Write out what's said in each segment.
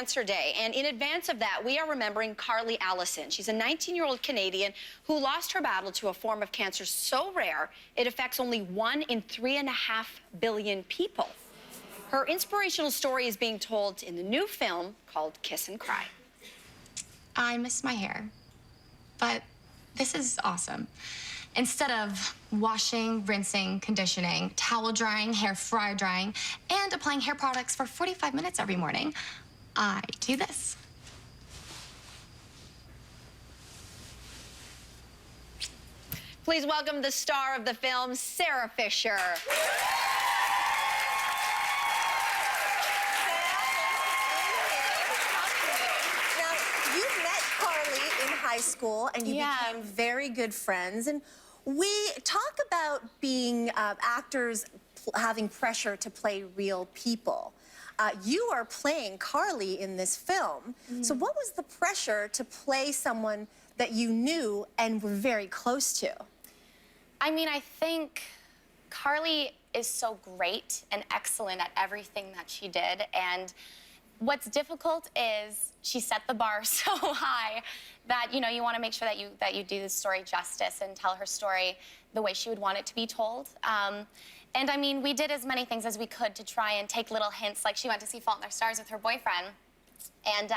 Cancer Day, and in advance of that, we are remembering Carly Allison. She's a 19-year-old Canadian who lost her battle to a form of cancer so rare it affects only 1 in 3.5 billion people. Her inspirational story is being told in the new film called Kiss and Cry. I miss my hair, but this is awesome. Instead of washing, rinsing, conditioning, towel drying, hair fry drying, and applying hair products for 45 minutes every morning, I do this. Please welcome the star of the film, Sarah Fisher. High school, and you became very good friends. And we talk about being actors having pressure to play real people. You are playing Carly in this film. So what was the pressure to play someone that you knew and were very close to? I mean, I think Carly is so great and excellent at everything that she did, and what's difficult is she set the bar so high that, you know, you want to make sure that you do the story justice and tell her story the way she would want it to be told. And I mean, we did as many things as we could to try and take little hints. Like, she went to see Fault in Our Stars with her boyfriend, and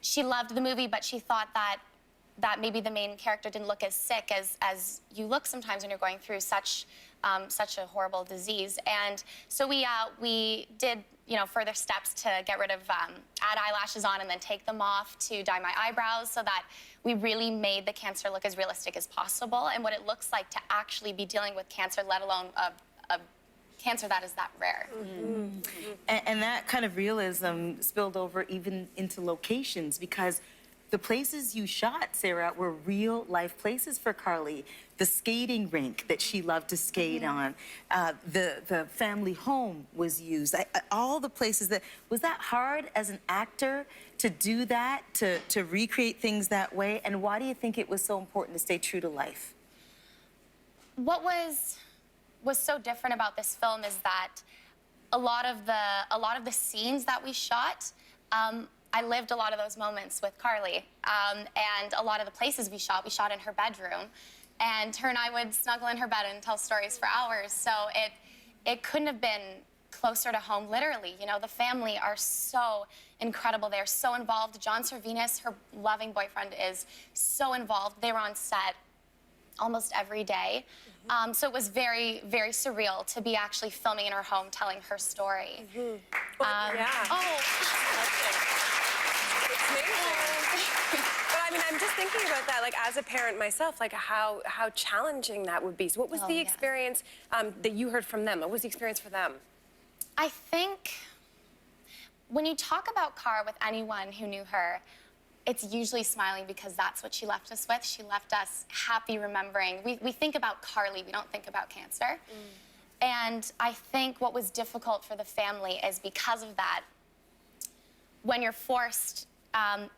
she loved the movie, but she thought that maybe the main character didn't look as sick as you look sometimes when you're going through such a horrible disease. And so we did, you know, further steps to get rid of, add eyelashes on and then take them off, to dye my eyebrows, so that we really made the cancer look as realistic as possible and what it looks like to actually be dealing with cancer, let alone a cancer that is that rare. And that kind of realism spilled over even into locations, because the places you shot, Sarah, were real-life places for Carly. The skating rink that she loved to skate on, the family home was used. All the places that... Was that hard as an actor to do that, to recreate things that way? And why do you think it was so important to stay true to life? What was so different about this film is that a lot of the scenes that we shot, I lived a lot of those moments with Carly, and a lot of the places we shot in her bedroom, and her and I would snuggle in her bed and tell stories for hours. So it couldn't have been closer to home, literally. You know, the family are so incredible. They're so involved. John Servinas, her loving boyfriend, is so involved. They were on set almost every day. So it was very, very surreal to be actually filming in her home, telling her story. But I mean, I'm just thinking about that, like, as a parent myself, like, how challenging that would be. So what was the experience that you heard from them? What was the experience for them? I think when you talk about Cara with anyone who knew her, it's usually smiling, because that's what she left us with. She left us happy, remembering. We think about Carly, we don't think about cancer. And I think what was difficult for the family is, because of that, when you're forced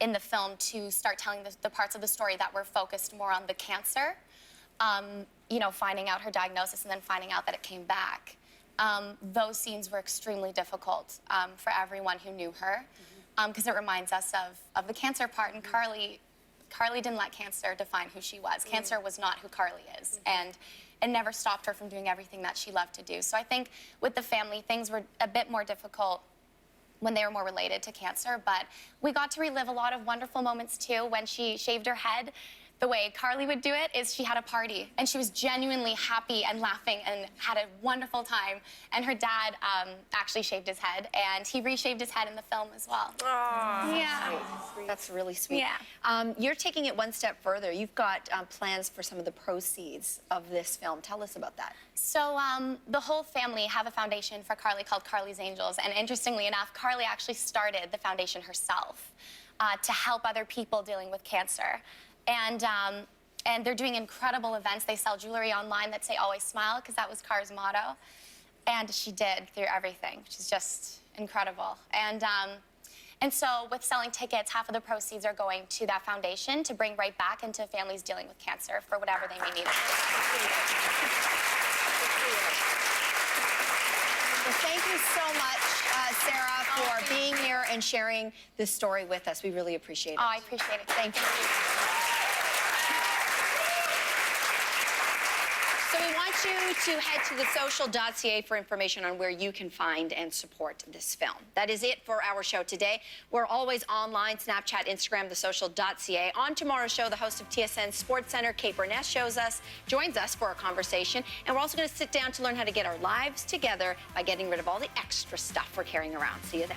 in the film to start telling the parts of the story that were focused more on the cancer, you know, finding out her diagnosis and then finding out that it came back, those scenes were extremely difficult for everyone who knew her, because it reminds us of the cancer part. And Carly didn't let cancer define who she was. Cancer was not who Carly is, and it never stopped her from doing everything that she loved to do. So I think with the family, things were a bit more difficult when they were more related to cancer, but we got to relive a lot of wonderful moments too. When she shaved her head, the way Carly would do it is she had a party, and she was genuinely happy and laughing and had a wonderful time. And her dad actually shaved his head, and he reshaved his head in the film as well. Aww. Yeah. That's really sweet. Yeah. You're taking it one step further. You've got plans for some of the proceeds of this film. Tell us about that. So the whole family have a foundation for Carly called Carly's Angels. And interestingly enough, Carly actually started the foundation herself to help other people dealing with cancer. And they're doing incredible events. They sell jewelry online that say "Always Smile," because that was Cara's motto. And she did through everything, which is just incredible. And so with selling tickets, half of the proceeds are going to that foundation to bring right back into families dealing with cancer for whatever they may need. Well, thank you so much, Sarah, for being here and sharing this story with us. We really appreciate it. Oh, I appreciate it. Thank you. So we want you to head to thesocial.ca for information on where you can find and support this film. That is it for our show today. We're always online, Snapchat, Instagram, thesocial.ca. On tomorrow's show, the host of TSN Sports Center, Kate Burness, joins us for a conversation. And we're also going to sit down to learn how to get our lives together by getting rid of all the extra stuff we're carrying around. See you then.